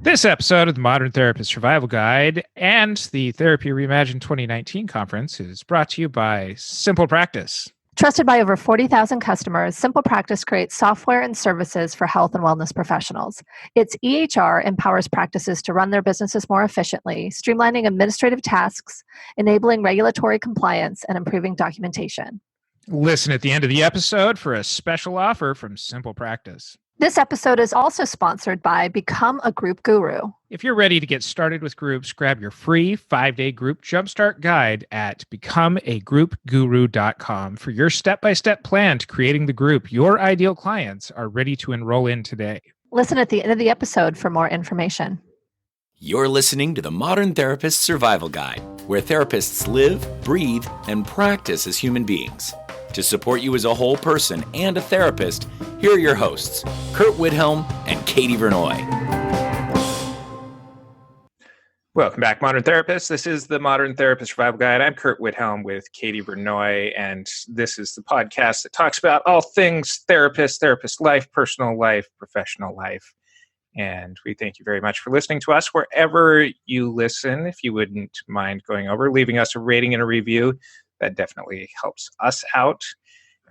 This episode of the Modern Therapist Survival Guide and the Therapy Reimagine 2019 conference is brought to you by SimplePractice. Trusted by over 40,000 customers, SimplePractice creates software and services for health and wellness professionals. Its EHR empowers practices to run their businesses more efficiently, streamlining administrative tasks, enabling regulatory compliance, and improving documentation. Listen at the end of the episode for a special offer from SimplePractice. This episode is also sponsored by Become a Group Guru. If you're ready to get started with groups, grab your free 5-day group jumpstart guide at becomeagroupguru.com for your step-by-step plan to creating the group your ideal clients are ready to enroll in today. Listen at the end of the episode for more information. You're listening to the Modern Therapist Survival Guide, where therapists live, breathe, and practice as human beings. To support you as a whole person and a therapist, here are your hosts, Curt Widhalm and Katie Vernoy. Welcome back, Modern Therapists. This is the Modern Therapist Survival Guide. I'm Curt Widhalm with Katie Vernoy, and this is the podcast that talks about all things therapist life, personal life, professional life. And we thank you very much for listening to us wherever you listen. If you wouldn't mind going over, leaving us a rating and a review, that definitely helps us out.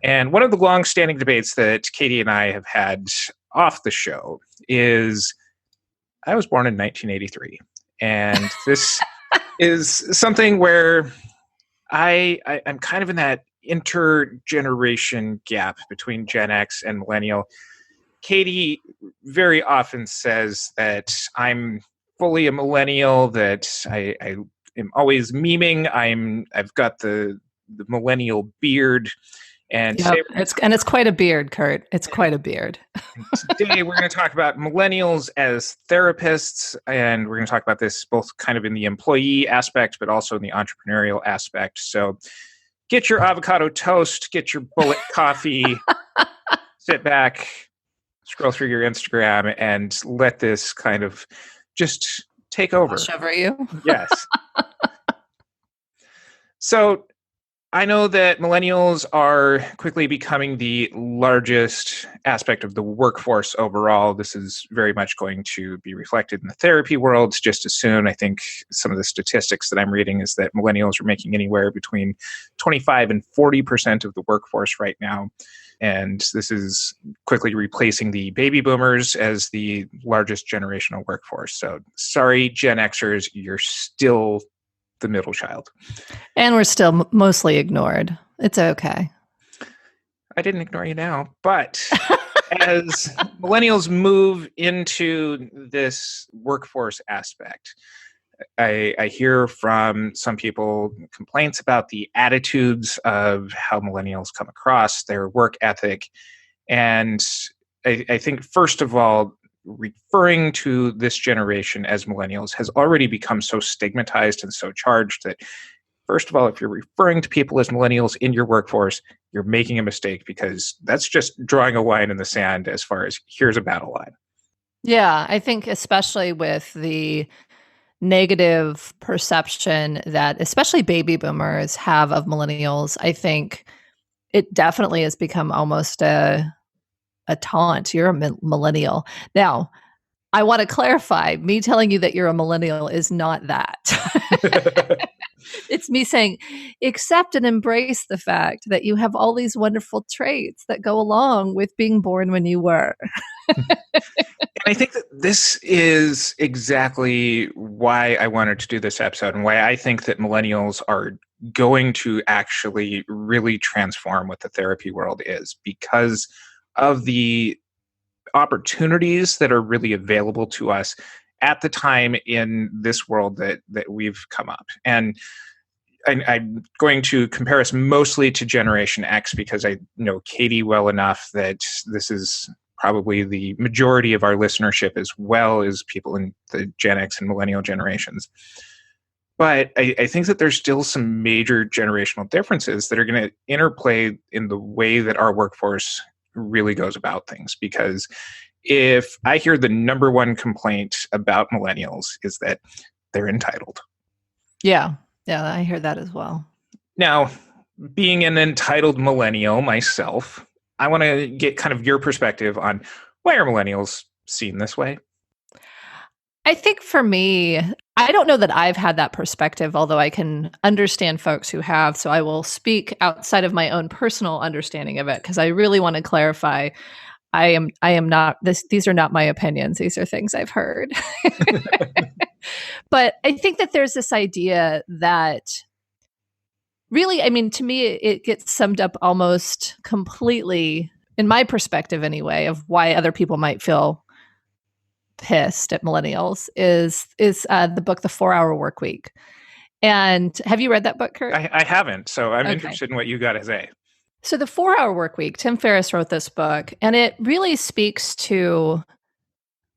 And one of the long-standing debates that Katie and I have had off the show is, I was born in 1983. And this is something where I'm kind of in that intergeneration gap between Gen X and Millennial. Katie very often says that I'm fully a Millennial, that I am always memeing. I've got the Millennial beard, and yep, it's quite a beard, Curt. It's quite a beard. Today we're going to talk about millennials as therapists, and we're going to talk about this both kind of in the employee aspect, but also in the entrepreneurial aspect. So, get your avocado toast, get your bullet coffee, sit back, scroll through your Instagram, and let this kind of just take over. Wash over you. Yes. So I know that millennials are quickly becoming the largest aspect of the workforce overall. This is very much going to be reflected in the therapy world just as soon. I think some of the statistics that I'm reading is that millennials are making anywhere between 25 and 40% of the workforce right now. And this is quickly replacing the baby boomers as the largest generational workforce. So sorry, Gen Xers, you're still the middle child. And we're still mostly ignored. It's okay. I didn't ignore you now, but as millennials move into this workforce aspect, I hear from some people complaints about the attitudes of how millennials come across, their work ethic. And I think, first of all, referring to this generation as millennials has already become so stigmatized and so charged that, first of all, if you're referring to people as millennials in your workforce, you're making a mistake, because that's just drawing a line in the sand as far as here's a battle line. Yeah, I think especially with the negative perception that especially baby boomers have of millennials, I think it definitely has become almost a taunt. You're a millennial. Now, I want to clarify, me telling you that you're a millennial is not that. It's me saying, accept and embrace the fact that you have all these wonderful traits that go along with being born when you were. And I think that this is exactly why I wanted to do this episode, and why I think that millennials are going to actually really transform what the therapy world is, because of the opportunities that are really available to us at the time in this world that we've come up. And I'm going to compare us mostly to Generation X, because I know Katie well enough that this is probably the majority of our listenership, as well as people in the Gen X and millennial generations. But I think that there's still some major generational differences that are going to interplay in the way that our workforce really goes about things. Because if I hear the number one complaint about millennials is that they're entitled. Yeah, I hear that as well. Now, being an entitled millennial myself, I want to get kind of your perspective on, why are millennials seen this way? I think for me, I don't know that I've had that perspective, although I can understand folks who have. So I will speak outside of my own personal understanding of it because I really want to clarify. I am not these are not my opinions. These are things I've heard. But I think that there's this idea that really, I mean, to me, it gets summed up almost completely, in my perspective anyway, of why other people might feel pissed at millennials is the book The 4 Hour Workweek. And have you read that book, Curt? I haven't, so I'm Okay. interested in what you got to say. So the 4 Hour Workweek, Tim Ferriss wrote this book, and it really speaks to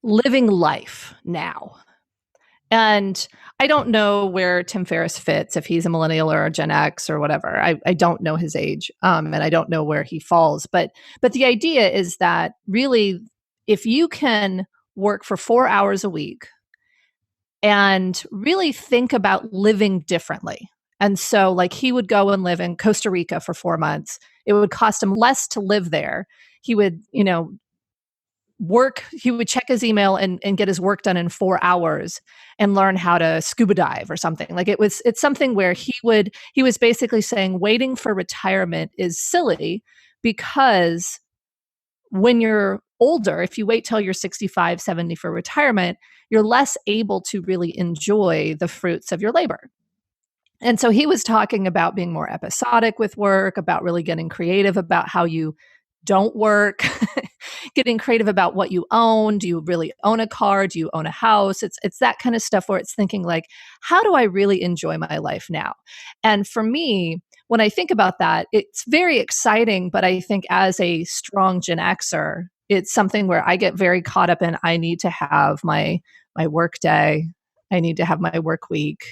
living life now. And I don't know where Tim Ferriss fits, if he's a millennial or a Gen X or whatever. I don't know his age, and I don't know where he falls. But the idea is that really, if you can work for 4 hours a week and really think about living differently. And so like he would go and live in Costa Rica for 4 months. It would cost him less to live there. He would, he would check his email and get his work done in 4 hours and learn how to scuba dive or something. Like it's something where he was basically saying waiting for retirement is silly because when you're older, if you wait till you're 65, 70 for retirement, you're less able to really enjoy the fruits of your labor. And so he was talking about being more episodic with work, about really getting creative about how you don't work, getting creative about what you own. Do you really own a car? Do you own a house? It's that kind of stuff where it's thinking like, how do I really enjoy my life now? And for me, when I think about that, it's very exciting, but I think as a strong Gen Xer, it's something where I get very caught up in, I need to have my work day. I need to have my work week.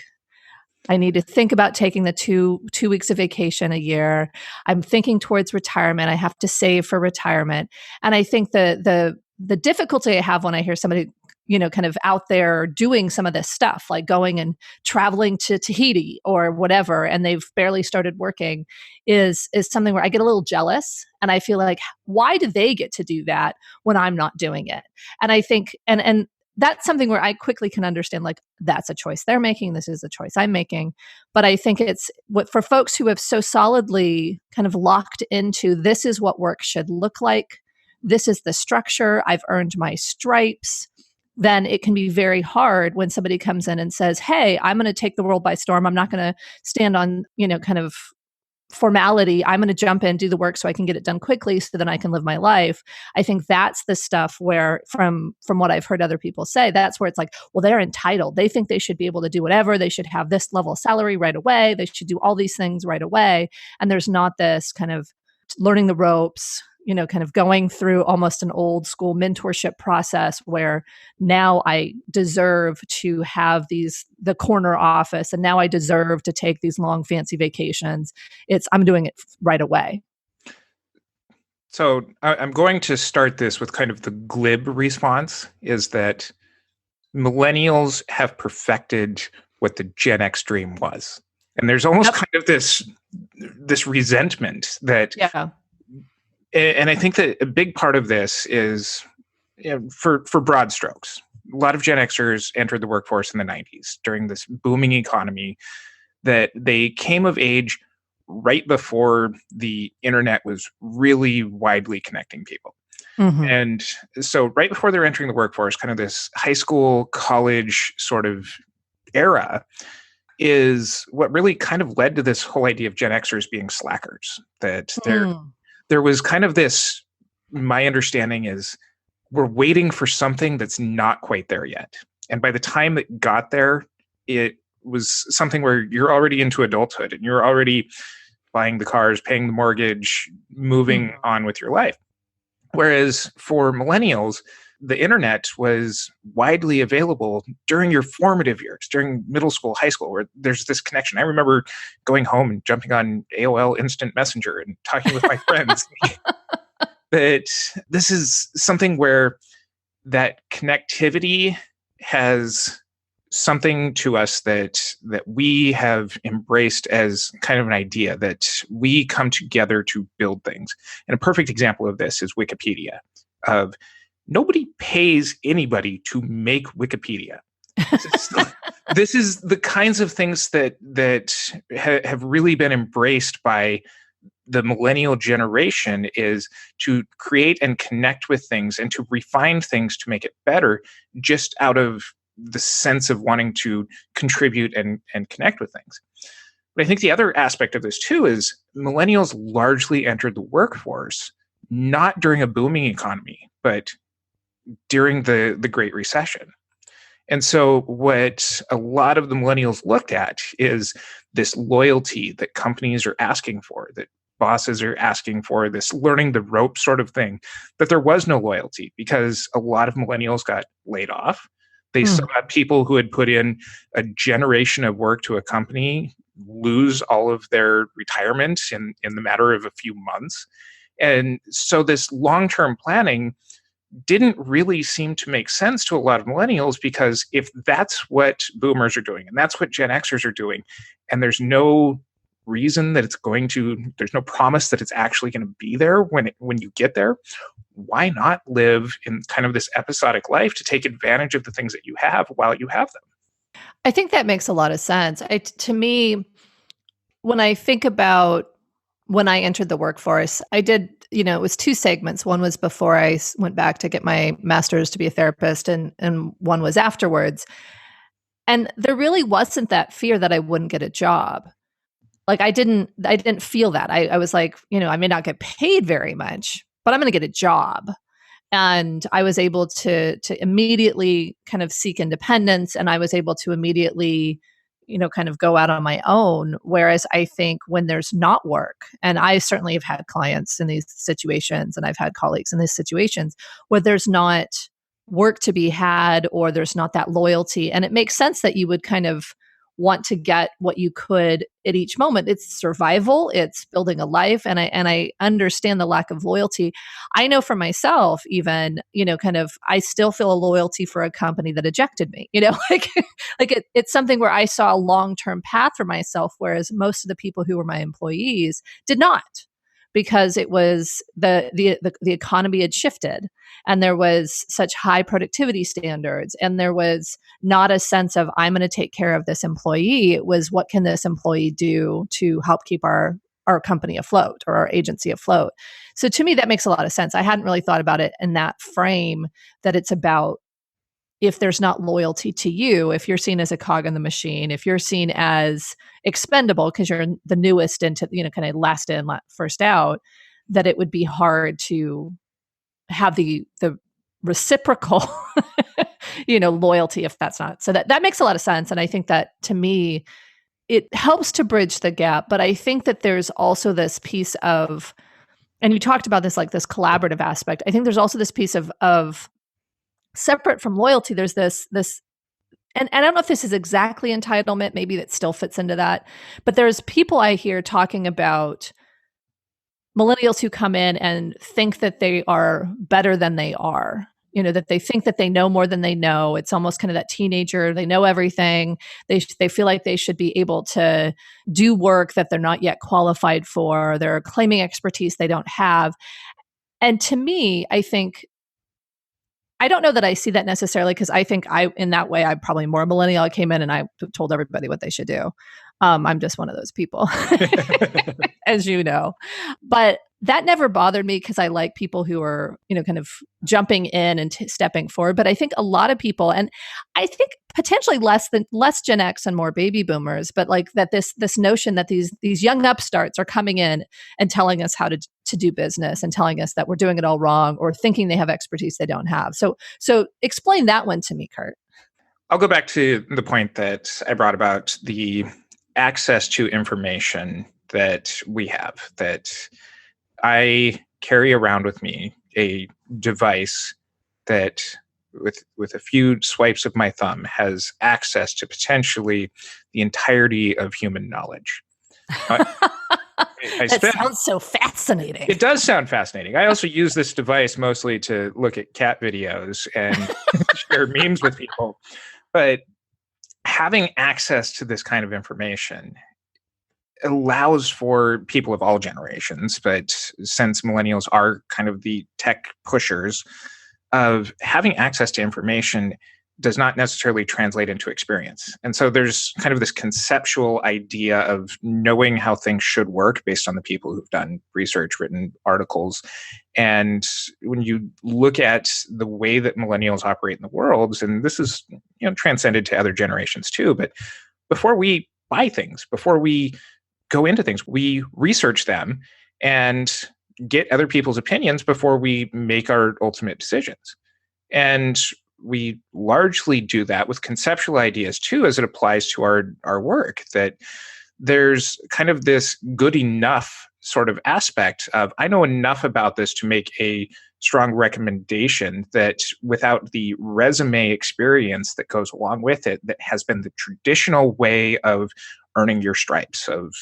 I need to think about taking the two weeks of vacation a year. I'm thinking towards retirement. I have to save for retirement. And I think the difficulty I have when I hear somebody, kind of out there doing some of this stuff, like going and traveling to Tahiti or whatever, and they've barely started working, is something where I get a little jealous. And I feel like, why do they get to do that when I'm not doing it? And I think, and that's something where I quickly can understand, like, that's a choice they're making. This is a choice I'm making. But I think it's what for folks who have so solidly kind of locked into, this is what work should look like. This is the structure. I've earned my stripes. Then it can be very hard when somebody comes in and says, hey, I'm going to take the world by storm. I'm not going to stand on, kind of formality. I'm going to jump in, do the work so I can get it done quickly so then I can live my life. I think that's the stuff where from what I've heard other people say, that's where it's like, well, they're entitled. They think they should be able to do whatever. They should have this level of salary right away. They should do all these things right away. And there's not this kind of learning the ropes, kind of going through almost an old school mentorship process where now I deserve to have the corner office, and now I deserve to take these long fancy vacations. I'm doing it right away. So I'm going to start this with kind of the glib response, is that millennials have perfected what the Gen X dream was. And there's almost kind of this resentment that... Yeah. And I think that a big part of this is, for broad strokes, a lot of Gen Xers entered the workforce in the 90s during this booming economy, that they came of age right before the internet was really widely connecting people. Mm-hmm. And so right before they're entering the workforce, kind of this high school, college sort of era is what really kind of led to this whole idea of Gen Xers being slackers, that there was kind of this, my understanding is, we're waiting for something that's not quite there yet. And by the time it got there, it was something where you're already into adulthood and you're already buying the cars, paying the mortgage, moving on with your life. Whereas for millennials, the internet was widely available during your formative years, during middle school, high school, where there's this connection. I remember going home and jumping on AOL Instant Messenger and talking with my friends. But this is something where that connectivity has something to us that we have embraced as kind of an idea that we come together to build things. And a perfect example of this is Wikipedia. Nobody pays anybody to make Wikipedia. This is the kinds of things that have really been embraced by the millennial generation, is to create and connect with things and to refine things to make it better, just out of the sense of wanting to contribute and connect with things. But I think the other aspect of this too is millennials largely entered the workforce not during a booming economy, but during the Great Recession. And so what a lot of the millennials looked at is this loyalty that companies are asking for, that bosses are asking for, this learning the ropes sort of thing, but there was no loyalty because a lot of millennials got laid off. They saw people who had put in a generation of work to a company lose all of their retirement in the matter of a few months. And so this long-term planning didn't really seem to make sense to a lot of millennials, because if that's what boomers are doing and that's what Gen Xers are doing, and there's no reason that there's no promise that it's actually going to be there when you get there, why not live in kind of this episodic life to take advantage of the things that you have while you have them? I think that makes a lot of sense. To me, when I think about when I entered the workforce, I did, it was two segments. One was before I went back to get my master's to be a therapist, and one was afterwards. And there really wasn't that fear that I wouldn't get a job. Like I didn't feel that. I was like, I may not get paid very much, but I'm going to get a job. And I was able to immediately kind of seek independence, and I was able to immediately, kind of go out on my own. Whereas I think when there's not work, and I certainly have had clients in these situations, and I've had colleagues in these situations where there's not work to be had, or there's not that loyalty. And it makes sense that you would kind of want to get what you could at each moment. It's survival, it's building a life. And I understand the lack of loyalty. I know for myself, even, I still feel a loyalty for a company that ejected me, it's something where I saw a long-term path for myself, whereas most of the people who were my employees did not, because it was the economy had shifted, and there was such high productivity standards, and there was not a sense of, I'm going to take care of this employee. It was, what can this employee do to help keep our company afloat, or our agency afloat? So to me, that makes a lot of sense. I hadn't really thought about it in that frame, that it's about, if there's not loyalty to you, if you're seen as a cog in the machine, if you're seen as expendable because you're the newest into, kind of last in, first out, that it would be hard to have the reciprocal, loyalty if that's not. So that makes a lot of sense. And I think that, to me, it helps to bridge the gap. But I think that there's also this piece of, and you talked about this, like this collaborative aspect. I think there's also this piece of separate from loyalty, there's this, and I don't know if this is exactly entitlement, maybe that still fits into that, but there's people I hear talking about millennials who come in and think that they are better than they are, that they think that they know more than they know. It's almost kind of that teenager, they know everything. They feel like they should be able to do work that they're not yet qualified for. They're claiming expertise they don't have. And to me, I don't know that I see that necessarily, because I think in that way, I'm probably more millennial. I came in and I told everybody what they should do. I'm just one of those people, as you know. But that never bothered me, because I like people who are, kind of jumping in and stepping forward. But I think a lot of people, and I think potentially less Gen X and more baby boomers, but like that this notion that these young upstarts are coming in and telling us how to do business, and telling us that we're doing it all wrong, or thinking they have expertise they don't have. So explain that one to me, Curt. I'll go back to the point that I brought about the access to information that we have, that I carry around with me a device that with a few swipes of my thumb has access to potentially the entirety of human knowledge. That sounds so fascinating. It does sound fascinating. I also use this device mostly to look at cat videos and share memes with people. But having access to this kind of information allows for people of all generations, but since millennials are kind of the tech pushers, of having access to information does not necessarily translate into experience. And so there's kind of this conceptual idea of knowing how things should work based on the people who've done research, written articles. And when you look at the way that millennials operate in the world, and this is, transcended to other generations too, but before we buy things, before we go into things, we research them and get other people's opinions before we make our ultimate decisions. And we largely do that with conceptual ideas too, as it applies to our work, that there's kind of this good enough sort of aspect of, I know enough about this to make a strong recommendation, that without the resume experience that goes along with it, that has been the traditional way of earning your stripes, of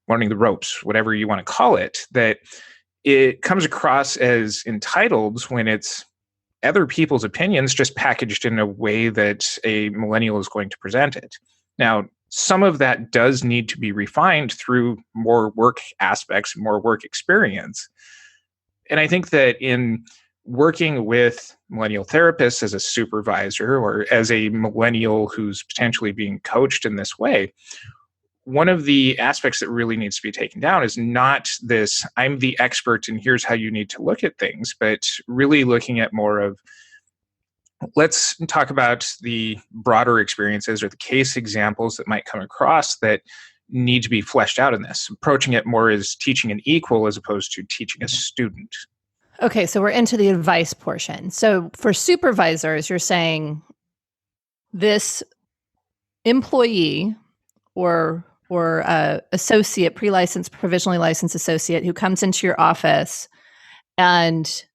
learning the ropes, whatever you want to call it, that it comes across as entitled when it's other people's opinions just packaged in a way that a millennial is going to present it. Now, some of that does need to be refined through more work aspects, more work experience. And I think that in working with millennial therapists as a supervisor or as a millennial who's potentially being coached in this way, one of the aspects that really needs to be taken down is not this, I'm the expert and here's how you need to look at things, but really looking at more of, let's talk about the broader experiences or the case examples that might come across that need to be fleshed out in this, approaching it more as teaching an equal as opposed to teaching a student. Okay, so we're into the advice portion. So for supervisors, you're saying this employee or associate, pre-licensed, provisionally licensed associate who comes into your office and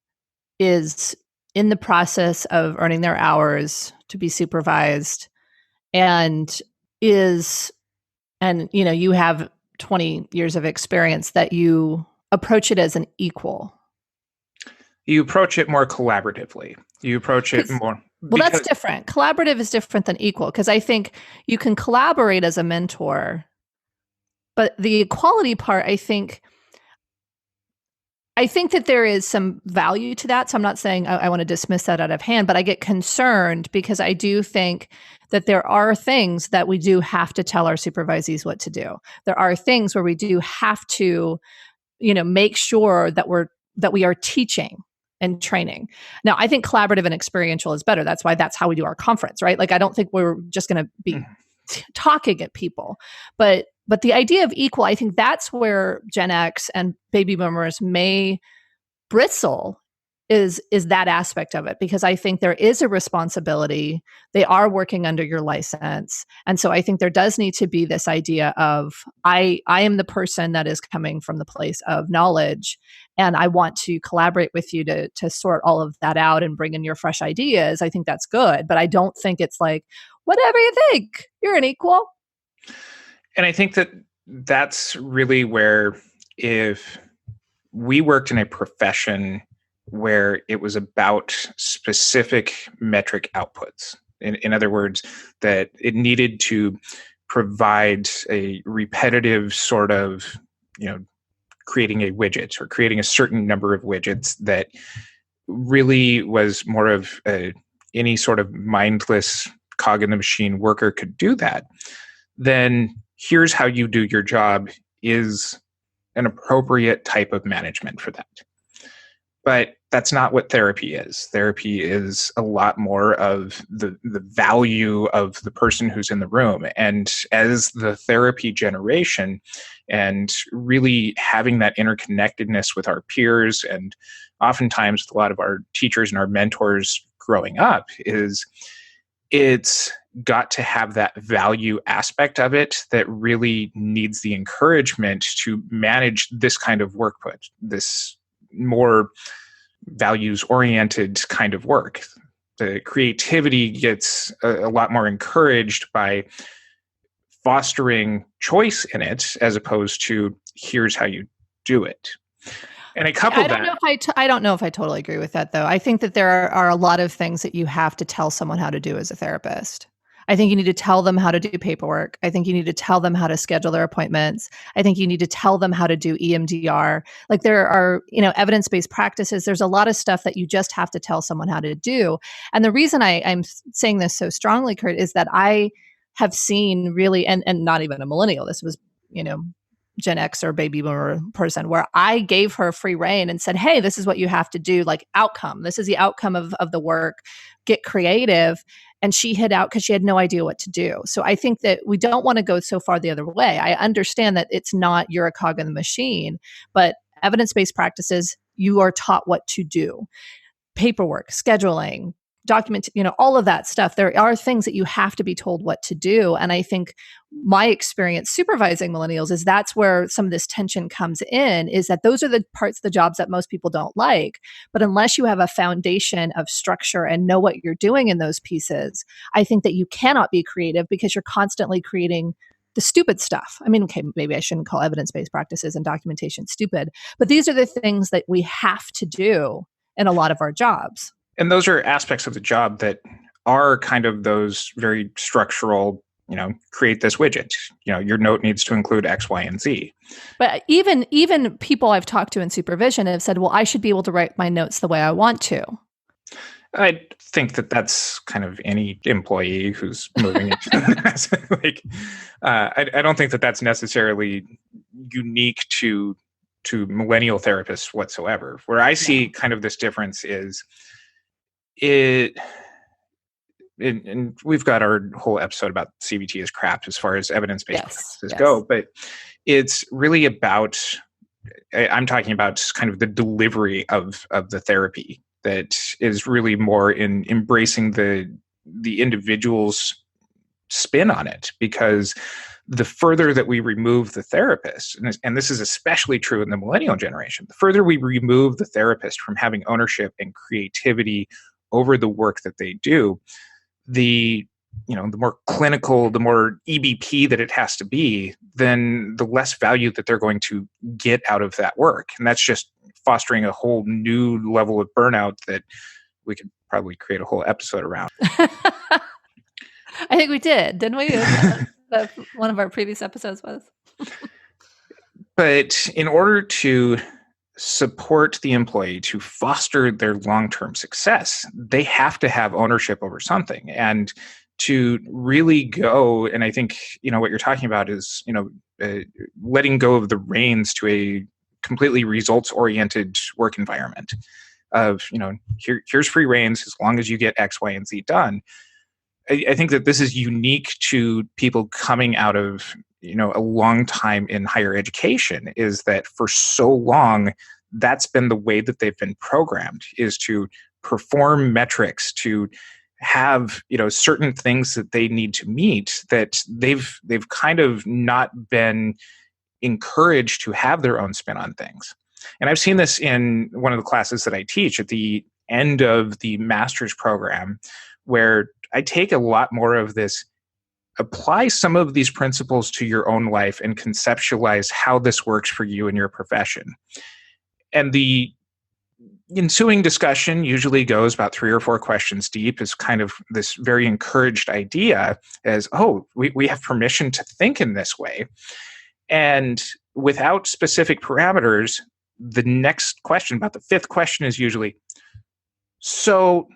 is in the process of earning their hours to be supervised and you have 20 years of experience, that you approach it as an equal. You approach it more collaboratively. You approach it more... Well, that's different. Collaborative is different than equal, because I think you can collaborate as a mentor, but the equality part, I think that there is some value to that. So I'm not saying I want to dismiss that out of hand, but I get concerned because I do think that there are things that we do have to tell our supervisees what to do. There are things where we do have to, make sure that we are teaching and training. Now, I think collaborative and experiential is better. That's how we do our conference, right? Like, I don't think we're just going to be talking at people, but the idea of equal, I think that's where Gen X and baby boomers may bristle, is that aspect of it, because I think there is a responsibility. They are working under your license. And so I think there does need to be this idea of, I am the person that is coming from the place of knowledge, and I want to collaborate with you to sort all of that out and bring in your fresh ideas. I think that's good, but I don't think it's like, whatever you think, you're an equal. And I think that that's really where, if we worked in a profession where it was about specific metric outputs, in other words, that it needed to provide a repetitive sort of, creating a widget or creating a certain number of widgets, that really was more of any sort of mindless cog in the machine worker could do that, then here's how you do your job is an appropriate type of management for that. But that's not what therapy is. Therapy is a lot more of the value of the person who's in the room. And as the therapy generation, and really having that interconnectedness with our peers, and oftentimes with a lot of our teachers and our mentors growing up, is it's got to have that value aspect of it that really needs the encouragement to manage this kind of workput, this more values-oriented kind of work. The creativity gets a lot more encouraged by fostering choice in it, as opposed to here's how you do it. And I don't know if I totally agree with that, though. I think that there are a lot of things that you have to tell someone how to do as a therapist. I think you need to tell them how to do paperwork. I think you need to tell them how to schedule their appointments. I think you need to tell them how to do EMDR. Like there are, evidence-based practices. There's a lot of stuff that you just have to tell someone how to do. And the reason I'm saying this so strongly, Curt, is that I have seen really, and not even a millennial, this was, Gen X or baby boomer person, where I gave her free rein and said, hey, this is what you have to do, like outcome. This is the outcome of the work. Get creative. And she hid out because she had no idea what to do. So I think that we don't want to go so far the other way. I understand that it's not you're a cog in the machine, but evidence-based practices, you are taught what to do. Paperwork, scheduling, document, all of that stuff. There are things that you have to be told what to do. And I think my experience supervising millennials is that's where some of this tension comes in, is that those are the parts of the jobs that most people don't like. But unless you have a foundation of structure and know what you're doing in those pieces, I think that you cannot be creative because you're constantly creating the stupid stuff. I mean, okay, maybe I shouldn't call evidence-based practices and documentation stupid, but these are the things that we have to do in a lot of our jobs. And those are aspects of the job that are kind of those very structural, create this widget. Your note needs to include X, Y, and Z. But even people I've talked to in supervision have said, well, I should be able to write my notes the way I want to. I think that that's kind of any employee who's moving into I don't think that that's necessarily unique to millennial therapists whatsoever. Where I see kind of this difference is and we've got our whole episode about CBT as crap as far as evidence-based practices go, but it's really about, I'm talking about kind of the delivery of the therapy that is really more in embracing the individual's spin on it, because the further that we remove the therapist, and this is especially true in the millennial generation, the further we remove the therapist from having ownership and creativity over the work that they do, the more clinical, the more EBP that it has to be, then the less value that they're going to get out of that work. And that's just fostering a whole new level of burnout that we could probably create a whole episode around. I think we did, didn't we? That one of our previous episodes was. But in order to support the employee, to foster their long-term success, they have to have ownership over something. And to really go, and I think, what you're talking about is, letting go of the reins to a completely results-oriented work environment of, here's free reins as long as you get X, Y, and Z done. I think that this is unique to people coming out of, a long time in higher education, is that for so long, that's been the way that they've been programmed, is to perform metrics, to have, certain things that they need to meet, that they've kind of not been encouraged to have their own spin on things. And I've seen this in one of the classes that I teach at the end of the master's program, where I take a lot more of this, apply some of these principles to your own life and conceptualize how this works for you in your profession. And the ensuing discussion usually goes about 3 or 4 questions deep, is kind of this very encouraged idea as, oh, we have permission to think in this way. And without specific parameters, the next question, about the 5th question, is usually, so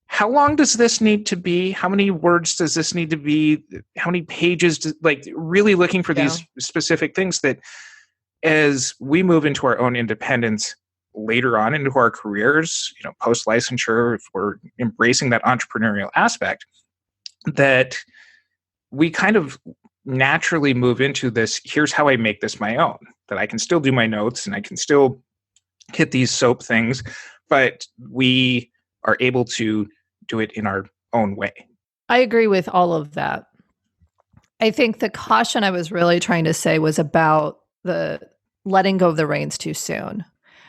how long does this need to be? How many words does this need to be? How many pages? Really looking for these specific things that, as we move into our own independence later on into our careers, post-licensure, if we're embracing that entrepreneurial aspect, that we kind of naturally move into this, here's how I make this my own, that I can still do my notes and I can still hit these SOAP things, but we are able to do it in our own way. I agree with all of that. I think the caution I was really trying to say was about the letting go of the reins too soon.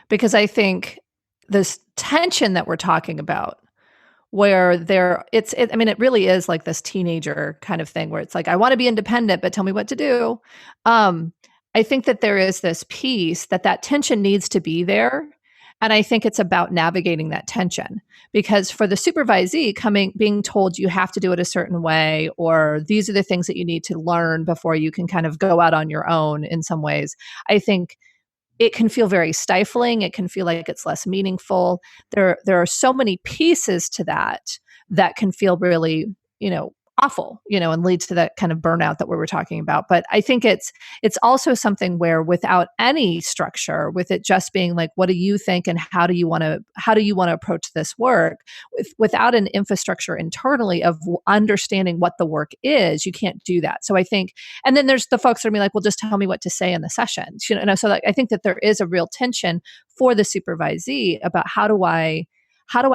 Because I think this tension that we're talking about, where it really is like this teenager kind of thing where it's like, I want to be independent, but tell me what to do. I think that there is this piece that tension needs to be there. And I think it's about navigating that tension, because for the supervisee being told you have to do it a certain way, or these are the things that you need to learn before you can kind of go out on your own in some ways, I think it can feel very stifling. It can feel like it's less meaningful. There are so many pieces to that can feel really, awful, and lead to that kind of burnout that we were talking about. But I think it's also something where, without any structure, with it just being like, what do you think and how do you want to approach this work, without an infrastructure internally of understanding what the work is, you can't do that. So I think, and then there's the folks that are be like, well, just tell me what to say in the sessions, so I think that there is a real tension for the supervisee about how do I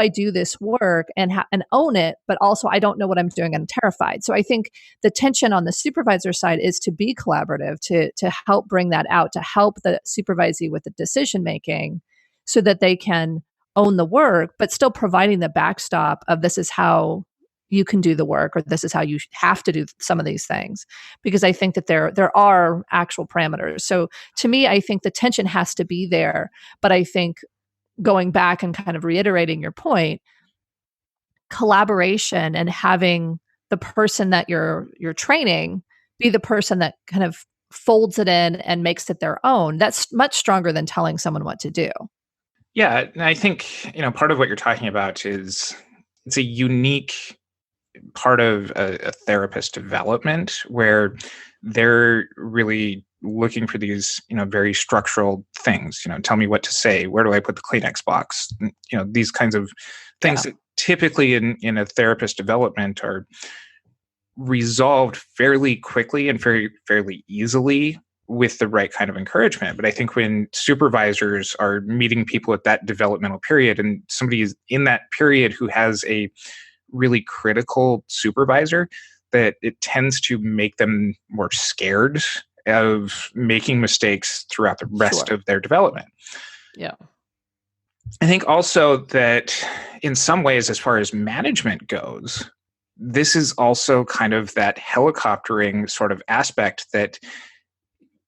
do this work and own it, but also I don't know what I'm doing. I'm terrified. So I think the tension on the supervisor side is to be collaborative, to help bring that out, to help the supervisee with the decision making so that they can own the work, but still providing the backstop of this is how you can do the work, or this is how you have to do some of these things. Because I think that there are actual parameters. So to me, I think the tension has to be there, but I think, going back and kind of reiterating your point, collaboration and having the person that you're training be the person that kind of folds it in and makes it their own, that's much stronger than telling someone what to do. Yeah, and I think, part of what you're talking about is it's a unique part of a therapist development where they're really looking for these, very structural things. Tell me what to say. Where do I put the Kleenex box? These kinds of things that typically in a therapist development are resolved fairly quickly and fairly easily with the right kind of encouragement. But I think when supervisors are meeting people at that developmental period, and somebody is in that period who has a really critical supervisor, that it tends to make them more scared of making mistakes throughout the rest of their development. Yeah. I think also that in some ways, as far as management goes, this is also kind of that helicoptering sort of aspect that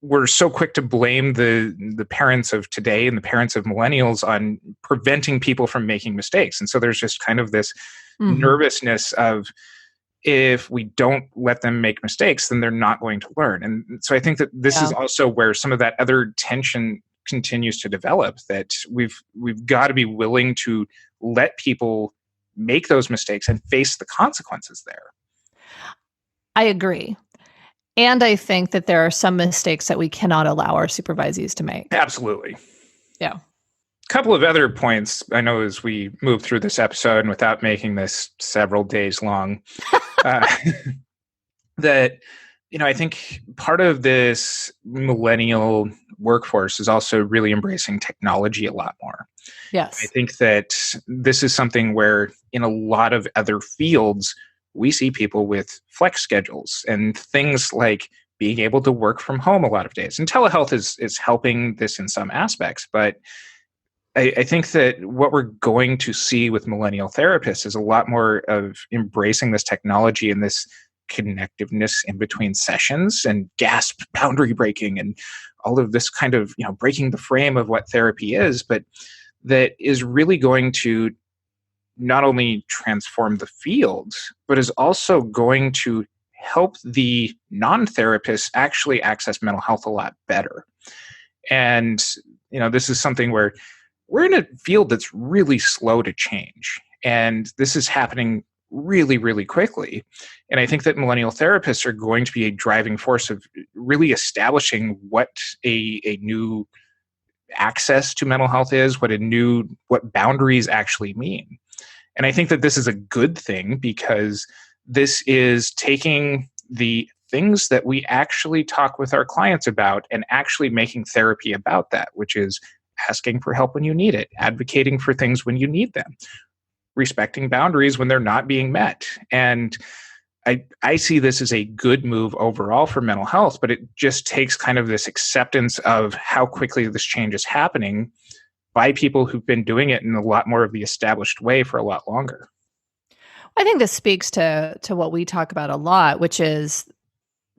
we're so quick to blame the parents of today and the parents of millennials on preventing people from making mistakes. And so there's just kind of this nervousness of, if we don't let them make mistakes, then they're not going to learn. And so I think that this is also where some of that other tension continues to develop, that we've got to be willing to let people make those mistakes and face the consequences there. I agree. And I think that there are some mistakes that we cannot allow our supervisees to make. Absolutely. Yeah. Couple of other points I know as we move through this episode, and without making this several days long, that, I think part of this millennial workforce is also really embracing technology a lot more. Yes. I think that this is something where in a lot of other fields, we see people with flex schedules and things like being able to work from home a lot of days. And telehealth is helping this in some aspects, but I think that what we're going to see with millennial therapists is a lot more of embracing this technology and this connectiveness in between sessions, and gasp, boundary breaking, and all of this kind of, breaking the frame of what therapy is, but that is really going to not only transform the field, but is also going to help the non-therapists actually access mental health a lot better. And, this is something where we're in a field that's really slow to change. And this is happening really, really quickly. And I think that millennial therapists are going to be a driving force of really establishing what a new access to mental health is, what boundaries actually mean. And I think that this is a good thing, because this is taking the things that we actually talk with our clients about and actually making therapy about that, which is asking for help when you need it, advocating for things when you need them, respecting boundaries when they're not being met. And I see this as a good move overall for mental health, but it just takes kind of this acceptance of how quickly this change is happening by people who've been doing it in a lot more of the established way for a lot longer. I think this speaks to what we talk about a lot, which is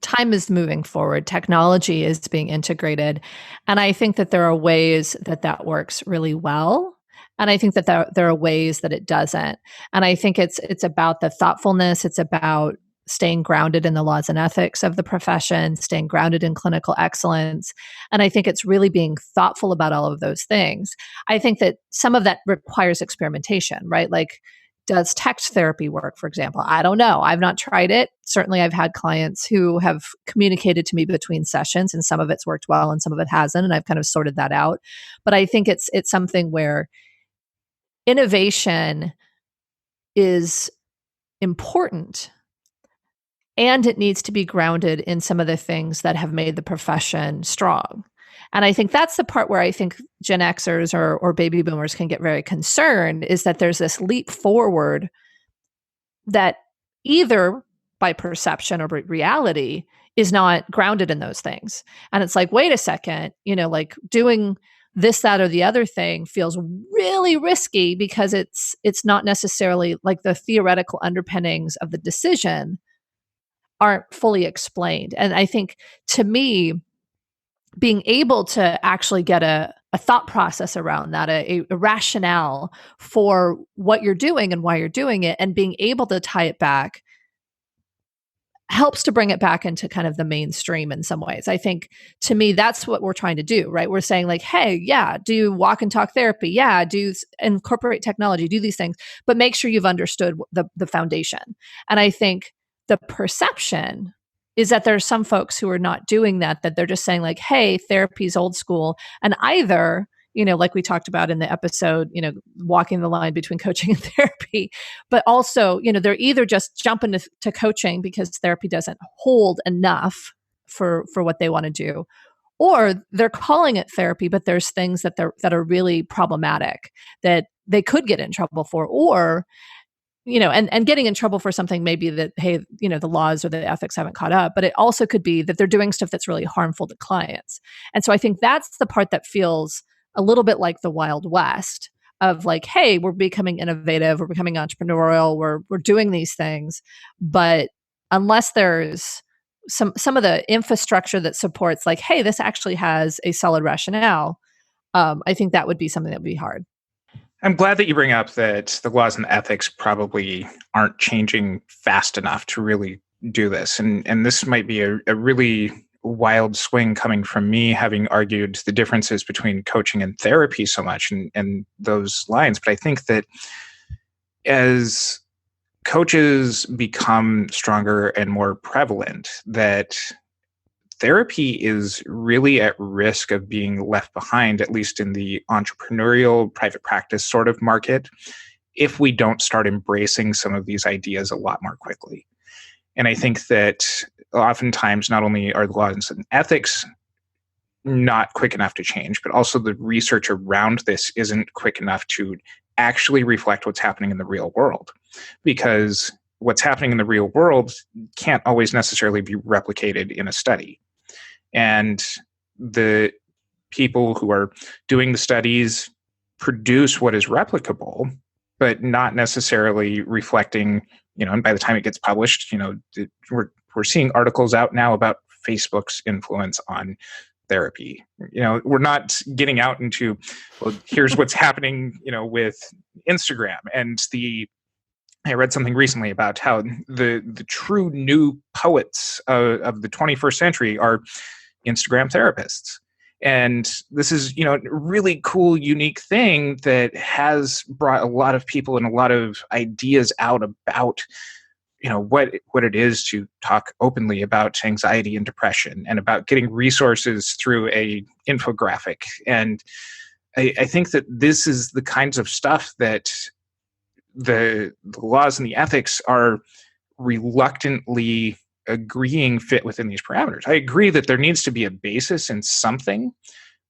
time is moving forward. Technology is being integrated. And I think that there are ways that that works really well. And I think that there are ways that it doesn't. And I think it's about the thoughtfulness. It's about staying grounded in the laws and ethics of the profession, staying grounded in clinical excellence. And I think it's really being thoughtful about all of those things. I think that some of that requires experimentation, right? Like, does text therapy work, for example? I don't know. I've not tried it. Certainly, I've had clients who have communicated to me between sessions, and some of it's worked well and some of it hasn't. And I've kind of sorted that out. But I think it's something where innovation is important, and it needs to be grounded in some of the things that have made the profession strong. And I think that's the part where I think Gen Xers or baby boomers can get very concerned, is that there's this leap forward that either by perception or reality is not grounded in those things. And it's like, wait a second, like doing this, that, or the other thing feels really risky because it's not necessarily like the theoretical underpinnings of the decision aren't fully explained. And I think, to me, being able to actually get a thought process around that, a rationale for what you're doing and why you're doing it, and being able to tie it back helps to bring it back into kind of the mainstream in some ways. I think, to me, that's what we're trying to do, right? We're saying like, hey, yeah, do walk and talk therapy. Yeah, incorporate technology, do these things, but make sure you've understood the foundation. And I think the perception is that there's some folks who are not doing that they're just saying like, hey, therapy's old school. And either, like we talked about in the episode, walking the line between coaching and therapy, but also, they're either just jumping to coaching because therapy doesn't hold enough for what they want to do, or they're calling it therapy, but there's things that are really problematic that they could get in trouble for, or and getting in trouble for something maybe that, hey, the laws or the ethics haven't caught up, but it also could be that they're doing stuff that's really harmful to clients. And so I think that's the part that feels a little bit like the Wild West of like, hey, we're becoming innovative, we're becoming entrepreneurial, we're doing these things. But unless there's some of the infrastructure that supports like, hey, this actually has a solid rationale, I think that would be something that would be hard. I'm glad that you bring up that the laws and the ethics probably aren't changing fast enough to really do this. And this might be a really wild swing coming from me, having argued the differences between coaching and therapy so much and those lines. But I think that as coaches become stronger and more prevalent, that therapy is really at risk of being left behind, at least in the entrepreneurial private practice sort of market, if we don't start embracing some of these ideas a lot more quickly. And I think that oftentimes not only are the laws and ethics not quick enough to change, but also the research around this isn't quick enough to actually reflect what's happening in the real world. Because what's happening in the real world can't always necessarily be replicated in a study. And the people who are doing the studies produce what is replicable, but not necessarily reflecting, and by the time it gets published, we're seeing articles out now about Facebook's influence on therapy. We're not getting out into, well, here's what's happening, with Instagram and I read something recently about how the true new poets of the 21st century are Instagram therapists. And this is, a really cool, unique thing that has brought a lot of people and a lot of ideas out about, what it is to talk openly about anxiety and depression and about getting resources through a infographic. And I think that this is the kinds of stuff that the laws and the ethics are reluctantly agreeing fit within these parameters. I agree that there needs to be a basis in something,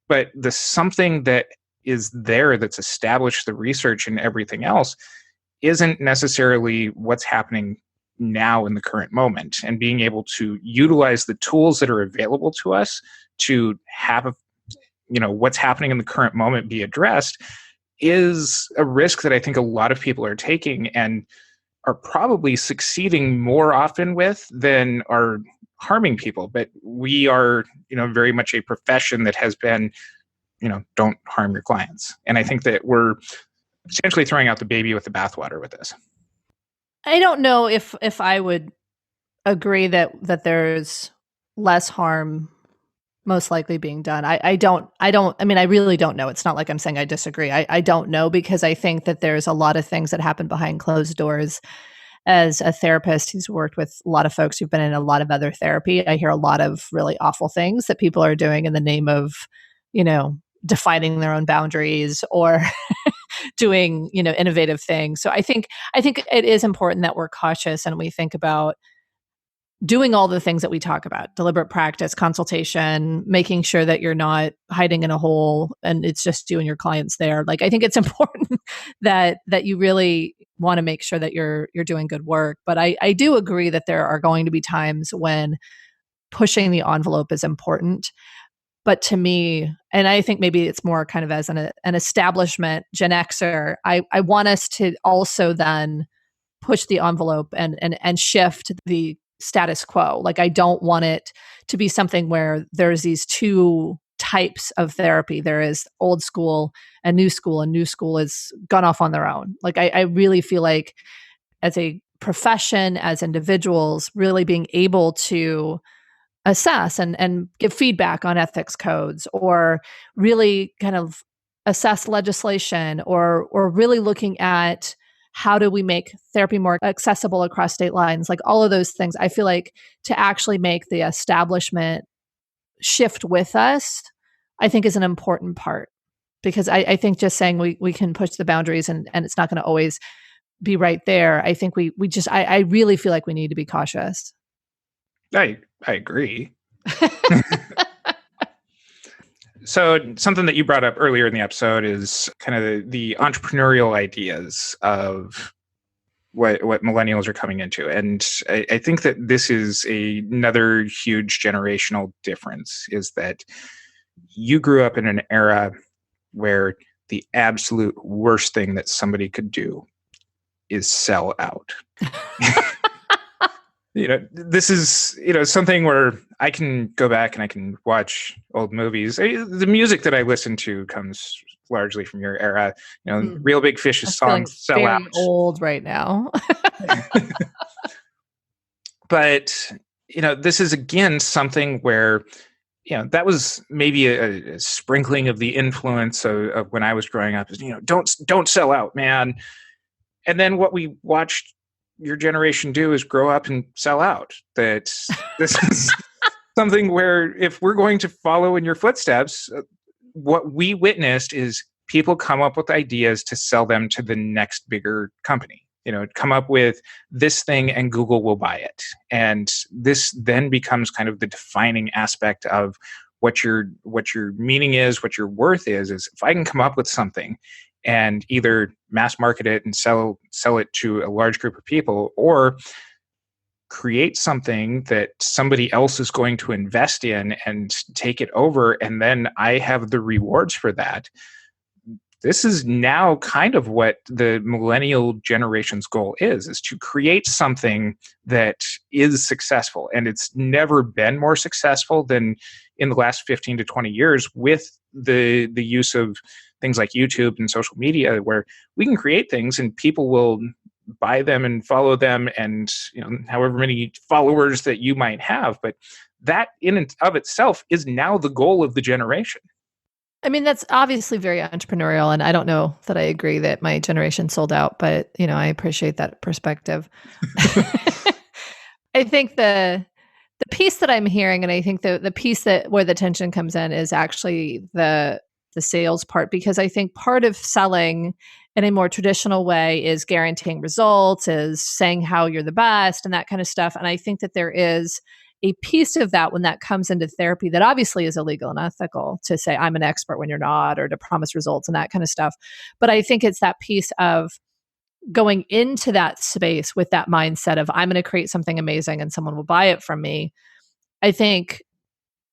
but the something that is there that's established the research and everything else isn't necessarily what's happening now in the current moment. And being able to utilize the tools that are available to us to have, what's happening in the current moment be addressed is a risk that I think a lot of people are taking and are probably succeeding more often with than are harming people, but we are, very much a profession that has been, don't harm your clients. And I think that we're essentially throwing out the baby with the bathwater with this. I don't know if I would agree that there's less harm most likely being done. I really don't know. It's not like I'm saying I disagree. I don't know, because I think that there's a lot of things that happen behind closed doors. As a therapist who's worked with a lot of folks who've been in a lot of other therapy, I hear a lot of really awful things that people are doing in the name of, defining their own boundaries or doing, innovative things. So I think it is important that we're cautious and we think about doing all the things that we talk about: deliberate practice, consultation, making sure that you're not hiding in a hole and it's just you and your clients there. Like, I think it's important that you really want to make sure that you're doing good work. But I do agree that there are going to be times when pushing the envelope is important. But to me, and I think maybe it's more kind of as an establishment Gen Xer, I want us to also then push the envelope and shift the status quo. Like, I don't want it to be something where there's these two types of therapy. There is old school and new school has gone off on their own. Like, I really feel like as a profession, as individuals, really being able to assess and give feedback on ethics codes, or really kind of assess legislation, or really looking at how do we make therapy more accessible across state lines, like all of those things. I feel like to actually make the establishment shift with us, I think is an important part, because I think just saying we can push the boundaries and it's not going to always be right there. I think I really feel like we need to be cautious. I agree. So something that you brought up earlier in the episode is kind of the entrepreneurial ideas of what millennials are coming into. And I think that this is another huge generational difference, is that you grew up in an era where the absolute worst thing that somebody could do is sell out. This is, something where I can go back and I can watch old movies. The music that I listen to comes largely from your era. Real Big Fish's songs sell very out. Old right now. But, this is again something where, that was maybe a sprinkling of the influence of when I was growing up, is, don't sell out, man. And then what we watched your generation do is grow up and sell out. That this is something where, if we're going to follow in your footsteps, what we witnessed is people come up with ideas to sell them to the next bigger company. Come up with this thing and Google will buy it. And this then becomes kind of the defining aspect of what your meaning is, what your worth is if I can come up with something and either mass market it and sell it to a large group of people, or create something that somebody else is going to invest in and take it over, and then I have the rewards for that. This is now kind of what the millennial generation's goal is to create something that is successful. And it's never been more successful than in the last 15 to 20 years with the use of things like YouTube and social media, where we can create things and people will buy them and follow them, and however many followers that you might have. But that in and of itself is now the goal of the generation. I mean, that's obviously very entrepreneurial, and I don't know that I agree that my generation sold out, but I appreciate that perspective. I think the piece that I'm hearing, and I think the piece that where the tension comes in, is actually the sales part, because I think part of selling in a more traditional way is guaranteeing results, is saying how you're the best and that kind of stuff. And I think that there is a piece of that when that comes into therapy that obviously is illegal and ethical, to say I'm an expert when you're not, or to promise results and that kind of stuff. But I think it's that piece of going into that space with that mindset of I'm going to create something amazing and someone will buy it from me, I think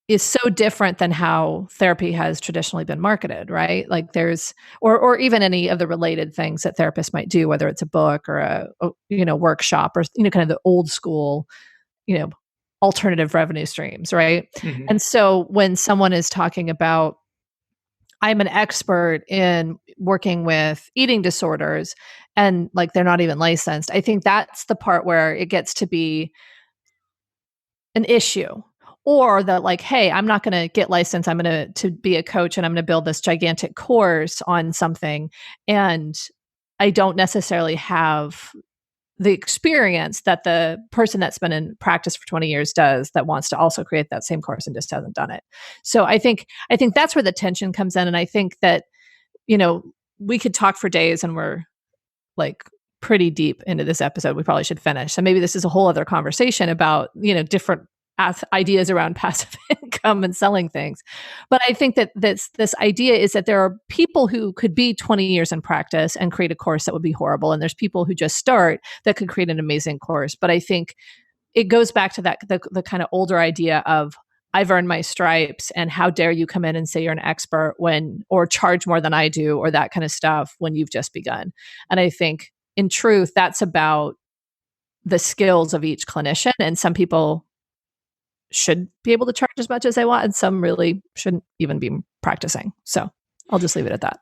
is so different than how therapy has traditionally been marketed, right? Like there's, or even any of the related things that therapists might do, whether it's a book or a workshop, or, kind of the old school, alternative revenue streams, right? Mhm. And so when someone is talking about, I'm an expert in working with eating disorders, and like they're not even licensed, I think that's the part where it gets to be an issue. Or that like, hey, I'm not going to get licensed. I'm going to be a coach and I'm going to build this gigantic course on something. And I don't necessarily have the experience that the person that's been in practice for 20 years does, that wants to also create that same course and just hasn't done it. So I think that's where the tension comes in. And I think that, we could talk for days, and we're like pretty deep into this episode. We probably should finish. So maybe this is a whole other conversation about, different ideas around passive income and selling things. But I think that this idea is that there are people who could be 20 years in practice and create a course that would be horrible. And there's people who just start that could create an amazing course. But I think it goes back to that, the kind of older idea of, I've earned my stripes, and how dare you come in and say you're an expert or charge more than I do, or that kind of stuff when you've just begun. And I think in truth, that's about the skills of each clinician. And some people should be able to charge as much as they want, and some really shouldn't even be practicing. So I'll just leave it at that.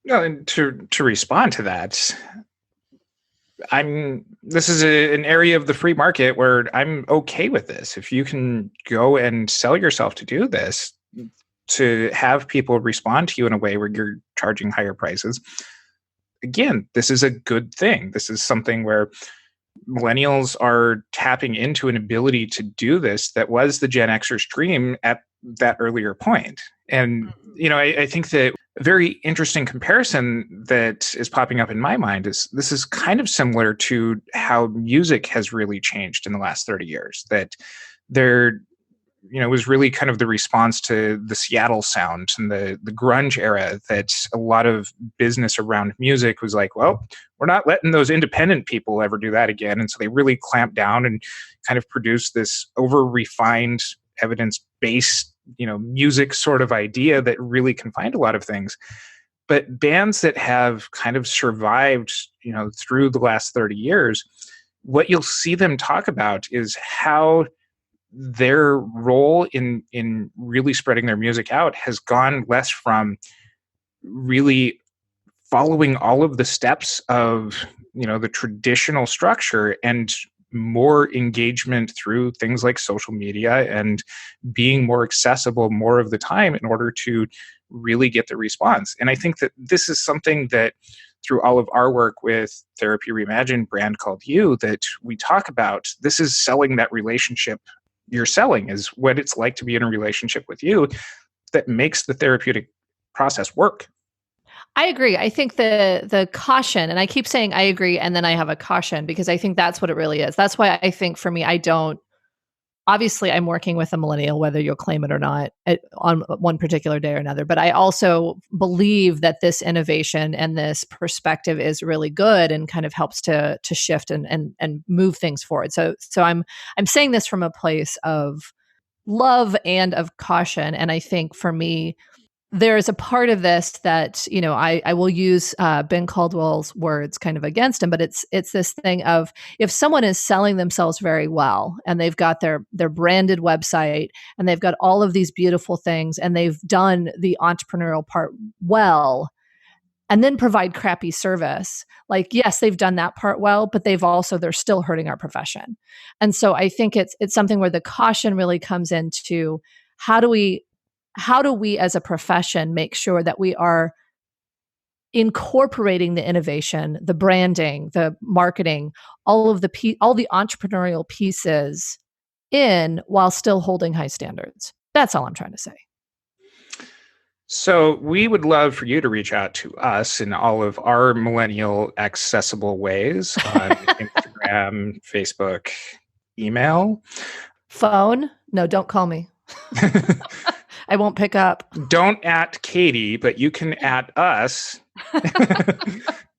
No, and to respond to that, this is an area of the free market where I'm okay with this. If you can go and sell yourself to do this, to have people respond to you in a way where you're charging higher prices, again, this is a good thing. This is something where millennials are tapping into an ability to do this that was the Gen Xers' dream at that earlier point. And, I think that a very interesting comparison that is popping up in my mind is this is kind of similar to how music has really changed in the last 30 years. That there, was really kind of the response to the Seattle sound and the grunge era, that a lot of business around music was like, well, we're not letting those independent people ever do that again. And so they really clamped down and kind of produced this over-refined, evidence-based, music sort of idea that really confined a lot of things. But bands that have kind of survived, through the last 30 years, what you'll see them talk about is how their role in really spreading their music out has gone less from really following all of the steps of, the traditional structure, and more engagement through things like social media and being more accessible more of the time in order to really get the response. And I think that this is something that through all of our work with Therapy Reimagine brand called You, that we talk about. This is selling that relationship. You're selling is what it's like to be in a relationship with you that makes the therapeutic process work. I agree. I think the caution, and I keep saying I agree, and then I have a caution, because I think that's what it really is. That's why I think for me, obviously I'm working with a millennial, whether you'll claim it or not, on one particular day or another. But I also believe that this innovation and this perspective is really good and kind of helps to shift and move things forward. So I'm saying this from a place of love and of caution. And I think for me, there's a part of this that, I will use Ben Caldwell's words kind of against him, but it's this thing of, if someone is selling themselves very well and they've got their branded website and they've got all of these beautiful things and they've done the entrepreneurial part well, and then provide crappy service, like, yes, they've done that part well, but they're still hurting our profession. And so I think it's something where the caution really comes into, how do we as a profession make sure that we are incorporating the innovation, the branding, the marketing, all the entrepreneurial pieces in, while still holding high standards? That's all I'm trying to say. So we would love for you to reach out to us in all of our millennial accessible ways on Instagram, Facebook, email. Phone? No, don't call me. I won't pick up. Don't at Katie, but you can at us.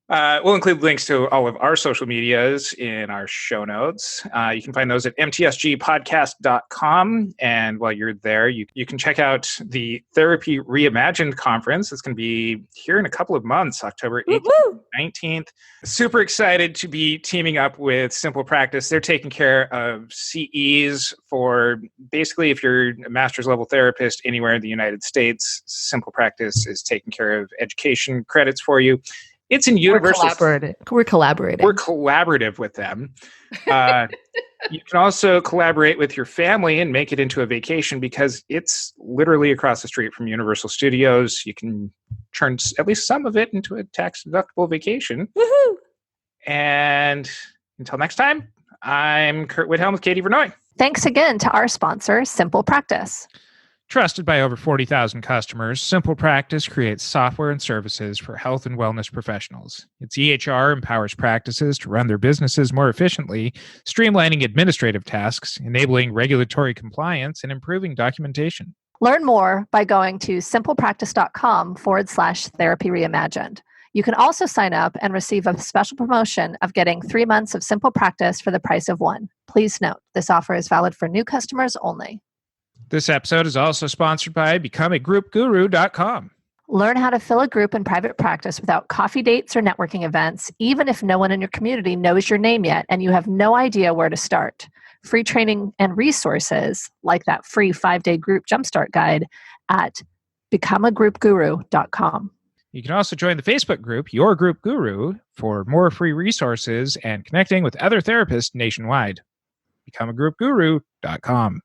We'll include links to all of our social medias in our show notes. You can find those at mtsgpodcast.com. And while you're there, you can check out the Therapy Reimagined conference. It's going to be here in a couple of months, October 18th, 19th. Super excited to be teaming up with SimplePractice. They're taking care of CEs for basically if you're a master's level therapist anywhere in the United States, SimplePractice is taking care of education credits for you. It's in universal. We're collaborating. We're collaborative with them. You can also collaborate with your family and make it into a vacation because it's literally across the street from Universal Studios. You can turn at least some of it into a tax-deductible vacation. Woohoo! And until next time, I'm Curt Widhalm with Katie Vernoy. Thanks again to our sponsor, SimplePractice. Trusted by over 40,000 customers, SimplePractice creates software and services for health and wellness professionals. Its EHR empowers practices to run their businesses more efficiently, streamlining administrative tasks, enabling regulatory compliance, and improving documentation. Learn more by going to simplepractice.com/therapy reimagined. You can also sign up and receive a special promotion of getting 3 months of SimplePractice for the price of one. Please note, this offer is valid for new customers only. This episode is also sponsored by becomeagroupguru.com. Learn how to fill a group in private practice without coffee dates or networking events, even if no one in your community knows your name yet and you have no idea where to start. Free training and resources, like that free 5-day group jumpstart guide at becomeagroupguru.com. You can also join the Facebook group, Your Group Guru, for more free resources and connecting with other therapists nationwide. becomeagroupguru.com.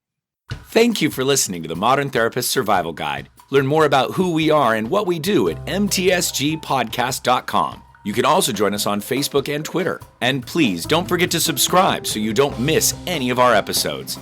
Thank you for listening to the Modern Therapist Survival Guide. Learn more about who we are and what we do at mtsgpodcast.com. You can also join us on Facebook and Twitter. And please don't forget to subscribe so you don't miss any of our episodes.